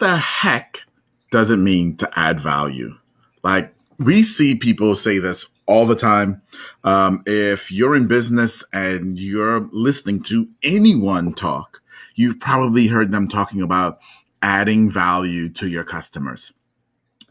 the heck does it mean to add value? Like, we see people say this all the time. If you're in business and you're listening to anyone talk, you've probably heard them talking about adding value to your customers.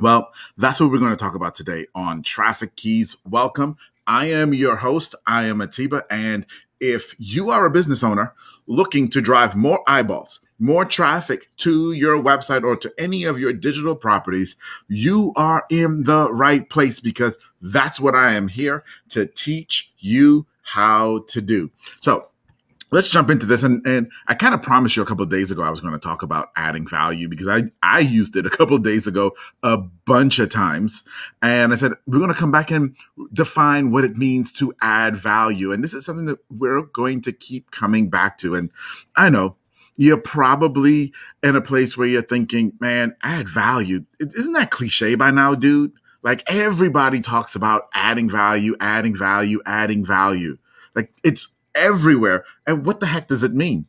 Well, that's what we're going to talk about today on Traffic Keys. Welcome. I am your host. I am Atiba. And if you are a business owner looking to drive more eyeballs, more traffic to your website or to any of your digital properties, you are in the right place, because that's what I am here to teach you how to do. So let's jump into this. And I kind of promised you a couple of days ago I was going to talk about adding value, because I used it a couple of days ago a bunch of times. And I said, we're going to come back and define what it means to add value. And this is something that we're going to keep coming back to. And I know you're probably in a place where you're thinking, man, add value. Isn't that cliche by now, dude? Like, everybody talks about adding value, adding value, adding value. Like, it's everywhere. And what the heck does it mean?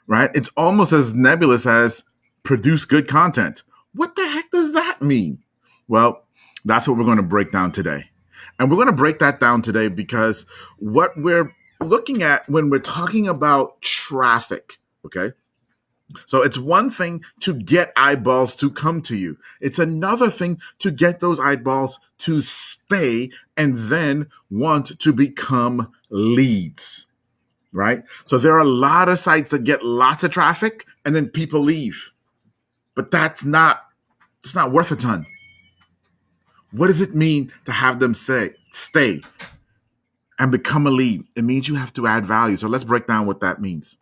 Right? It's almost as nebulous as produce good content. What the heck does that mean? Well, that's what we're going to break down today. And we're going to break that down today because what we're looking at when we're talking about traffic, okay? So it's one thing to get eyeballs to come to you. It's another thing to get those eyeballs to stay and then want to become leads, right? So there are a lot of sites that get lots of traffic and then people leave. But it's not worth a ton. What does it mean to have them stay and become a lead? It means you have to add value. So let's break down what that means.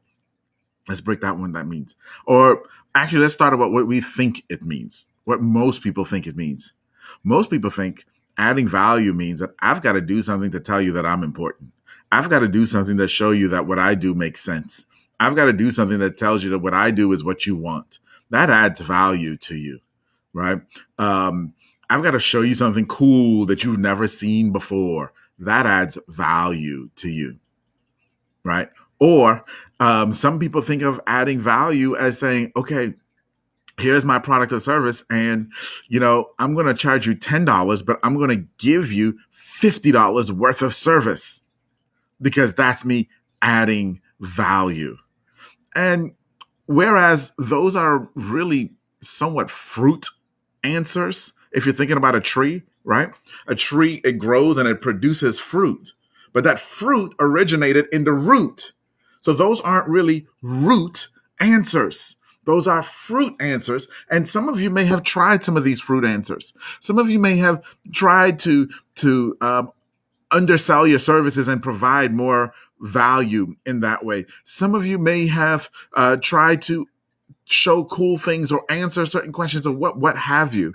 Or actually, let's start about what we think it means, what most people think it means. Most people think adding value means that I've got to do something to tell you that I'm important. I've got to do something to show you that what I do makes sense. I've got to do something that tells you that what I do is what you want. That adds value to you, right? I've got to show you something cool that you've never seen before. That adds value to you, right? Or some people think of adding value as saying, okay, here's my product or service, and I'm going to charge you $10, but I'm going to give you $50 worth of service, because that's me adding value. And whereas those are really somewhat fruit answers, if you're thinking about a tree, right? A tree, it grows and it produces fruit, but that fruit originated in the root. So those aren't really root answers. Those are fruit answers. And some of you may have tried some of these fruit answers. Some of you may have tried to undersell your services and provide more value in that way. Some of you may have tried to show cool things or answer certain questions or what have you.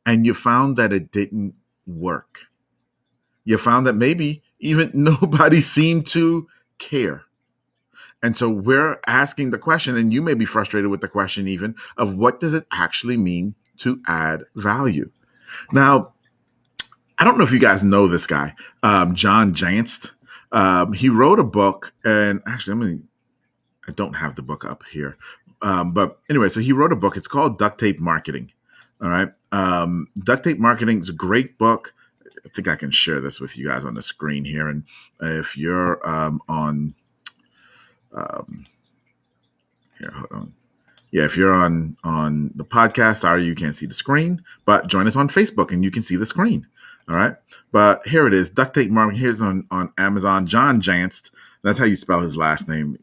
And you found that it didn't work. You found that maybe even nobody seemed to care. And so we're asking the question, and you may be frustrated with the question even, of what does it actually mean to add value? Now, I don't know if you guys know this guy, John Janst. He wrote a book, and actually, I don't have the book up here. But anyway, so he wrote a book. It's called Duct Tape Marketing. All right. Duct Tape Marketing is a great book. I think I can share this with you guys on the screen here. And if you're on here, hold on. Yeah, if you're on the podcast, sorry, you can't see the screen, but join us on Facebook and you can see the screen. All right. But here it is. Duct Tape Marketing. Here's on Amazon. John Janst. That's how you spell his last name.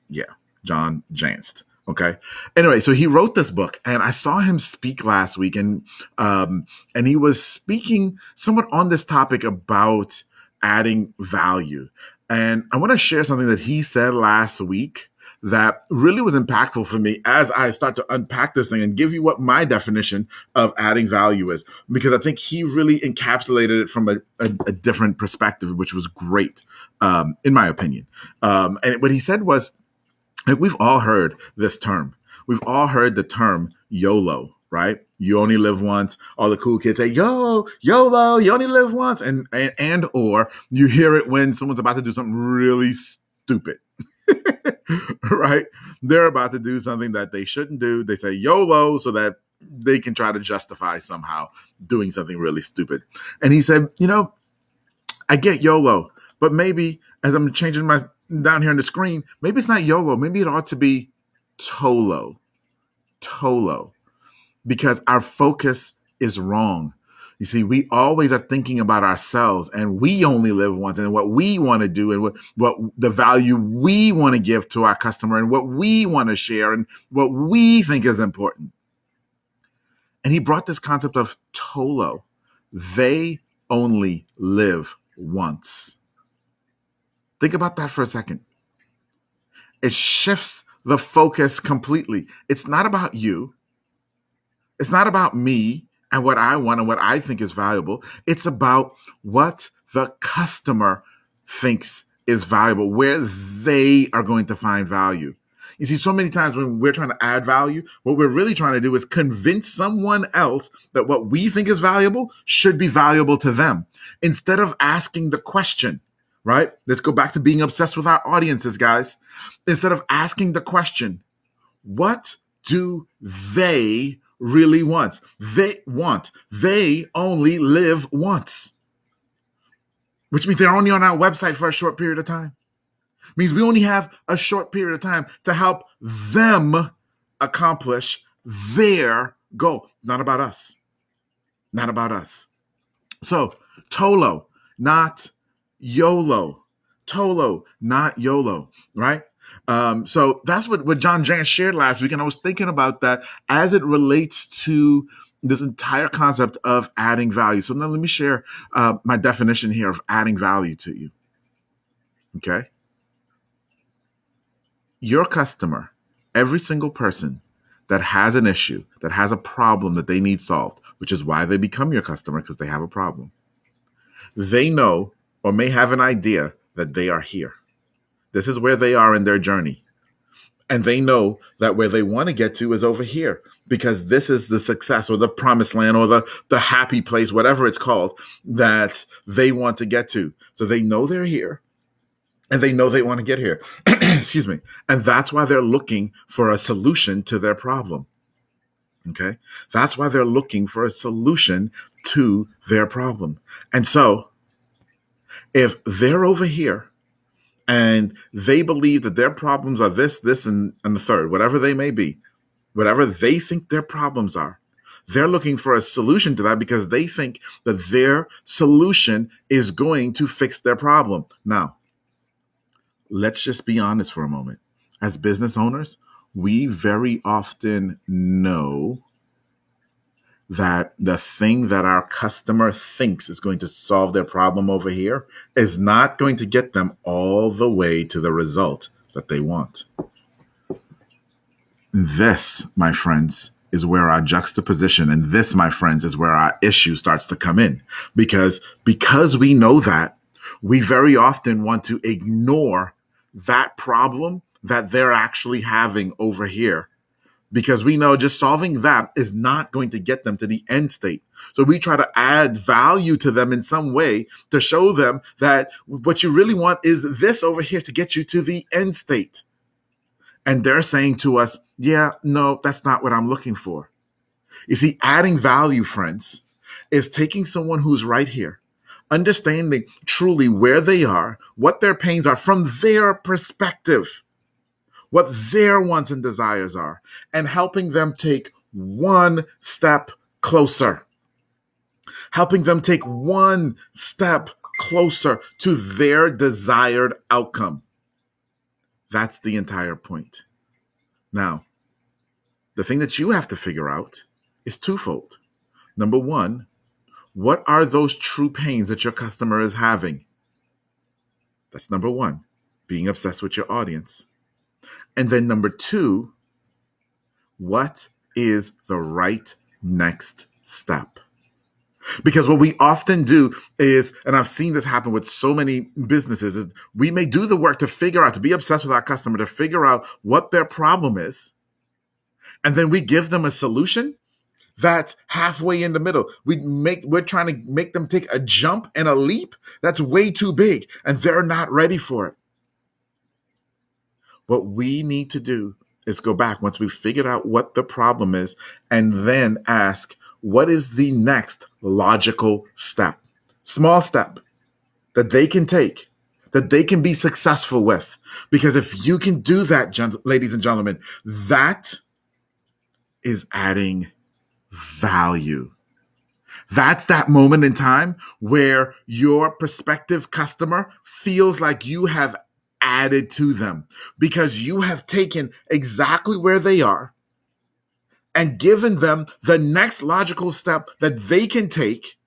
Yeah. John Janst. Okay. Anyway, so he wrote this book, and I saw him speak last week, and he was speaking somewhat on this topic about adding value. And I want to share something that he said last week that really was impactful for me as I start to unpack this thing and give you what my definition of adding value is, because I think he really encapsulated it from a different perspective, which was great, in my opinion. And what he said was, we've all heard this term. We've all heard the term YOLO, right? You only live once. All the cool kids say, YOLO, you only live once. And or you hear it when someone's about to do something really stupid. right? They're about to do something that they shouldn't do. They say YOLO so that they can try to justify somehow doing something really stupid. And he said, I get YOLO, but maybe as I'm changing my down here on the screen, maybe it's not YOLO. Maybe it ought to be TOLO. TOLO. Because our focus is wrong. You see, we always are thinking about ourselves, and we only live once, and what we want to do, and what the value we want to give to our customer, and what we want to share, and what we think is important. And he brought this concept of TOLO. They only live once. Think about that for a second. It shifts the focus completely. It's not about you. It's not about me and what I want and what I think is valuable. It's about what the customer thinks is valuable, where they are going to find value. You see, so many times when we're trying to add value, what we're really trying to do is convince someone else that what we think is valuable should be valuable to them, instead of asking the question, right? Let's go back to being obsessed with our audiences, guys. Instead of asking the question, what do they really want? They only live once, which means they're only on our website for a short period of time. Means we only have a short period of time to help them accomplish their goal. Not about us. Not about us. So TOLO, not YOLO. TOLO, not YOLO, right? So that's what John Jantz shared last week. And I was thinking about that as it relates to this entire concept of adding value. So now let me share my definition here of adding value to you. Okay. Your customer, every single person that has an issue, that has a problem that they need solved, which is why they become your customer, because they have a problem. They know or may have an idea that they are here. This is where they are in their journey. And they know that where they want to get to is over here, because this is the success or the promised land or the happy place, whatever it's called, that they want to get to. So they know they're here. And they know they want to get here. Excuse me. And that's why they're looking for a solution to their problem. Okay. That's why they're looking for a solution to their problem. And so if they're over here and they believe that their problems are this, and the third, whatever they may be, whatever they think their problems are, they're looking for a solution to that because they think that their solution is going to fix their problem. Now, let's just be honest for a moment. As business owners, we very often know that the thing that our customer thinks is going to solve their problem over here is not going to get them all the way to the result that they want. This, my friends, is where our juxtaposition, and this, my friends, is where our issue starts to come in. Because we know that, we very often want to ignore that problem that they're actually having over here, because we know just solving that is not going to get them to the end state. So we try to add value to them in some way to show them that what you really want is this over here to get you to the end state. And they're saying to us, yeah, no, that's not what I'm looking for. You see, adding value, friends, is taking someone who's right here, understanding truly where they are, what their pains are from their perspective, what their wants and desires are, and helping them take one step closer. Helping them take one step closer to their desired outcome. That's the entire point. Now, the thing that you have to figure out is twofold. Number one, what are those true pains that your customer is having? That's number one, being obsessed with your audience. And then number two, what is the right next step? Because what we often do is, and I've seen this happen with so many businesses, is we may do the work to figure out, to be obsessed with our customer, to figure out what their problem is. And then we give them a solution that's halfway in the middle. We're trying to make them take a jump and a leap that's way too big, and they're not ready for it. What we need to do is go back once we've figured out what the problem is and then ask, what is the next logical step? Small step that they can take, that they can be successful with. Because if you can do that, ladies and gentlemen, that is adding value. That's that moment in time where your prospective customer feels like you have added to them because you have taken exactly where they are and given them the next logical step that they can take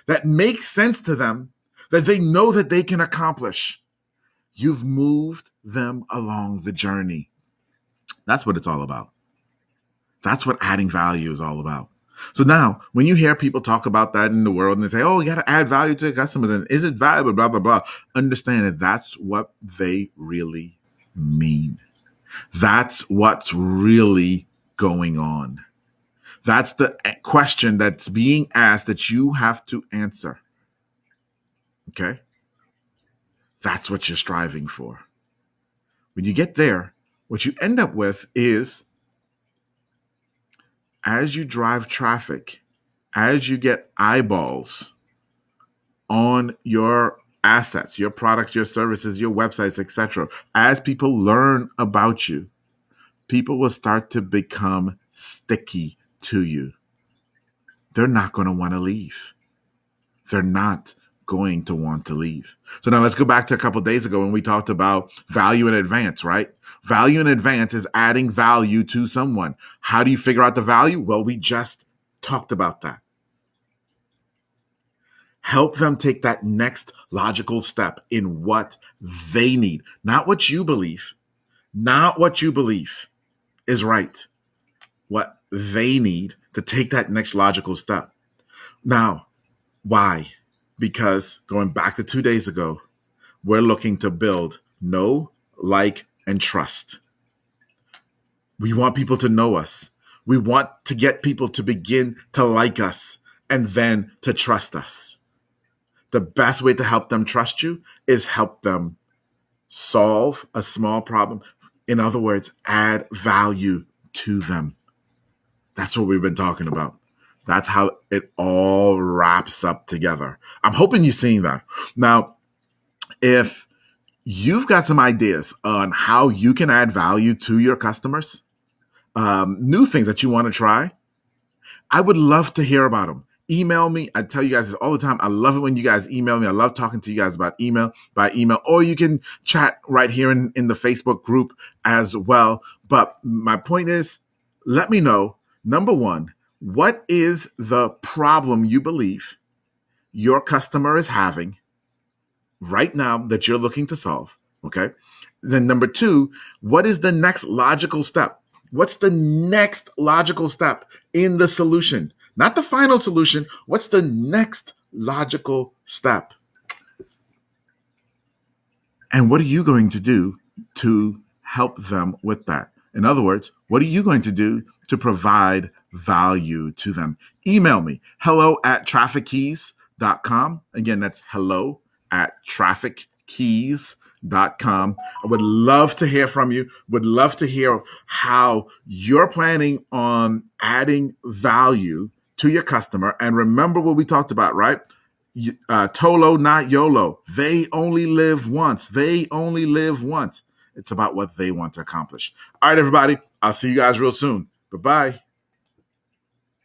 that makes sense to them, that they know that they can accomplish. You've moved them along the journey. That's what it's all about. That's what adding value is all about. So now, when you hear people talk about that in the world and they say, oh, you got to add value to the customers and is it valuable, blah, blah, blah, understand that that's what they really mean. That's what's really going on. That's the question that's being asked that you have to answer. Okay? That's what you're striving for. When you get there, what you end up with is, as you drive traffic, as you get eyeballs on your assets, your products, your services, your websites, etc., as people learn about you, people will start to become sticky to you. They're not going to want to leave. They're not going to want to leave. So now let's go back to a couple of days ago when we talked about value in advance, right? Value in advance is adding value to someone. How do you figure out the value? Well, we just talked about that. Help them take that next logical step in what they need, not what you believe, not what you believe is right, what they need to take that next logical step. Now, why? Because going back to 2 days ago, we're looking to build know, like, and trust. We want people to know us. We want to get people to begin to like us and then to trust us. The best way to help them trust you is help them solve a small problem. In other words, add value to them. That's what we've been talking about. That's how it all wraps up together. I'm hoping you're seeing that. Now, if you've got some ideas on how you can add value to your customers, new things that you want to try, I would love to hear about them. Email me. I tell you guys this all the time. I love it when you guys email me. I love talking to you guys by email, or you can chat right here in the Facebook group as well. But my point is, let me know, number one, what is the problem you believe your customer is having right now that you're looking to solve? Okay. Then number two, what is the next logical step? What's the next logical step in the solution? Not the final solution. What's the next logical step? And what are you going to do to help them with that? In other words, what are you going to do to provide value to them? Email me, hello@traffickeys.com. Again, that's hello@traffickeys.com. I would love to hear from you. Would love to hear how you're planning on adding value to your customer. And remember what we talked about, right? Tolo, not YOLO. They only live once. They only live once. It's about what they want to accomplish. All right, everybody. I'll see you guys real soon. Bye-bye.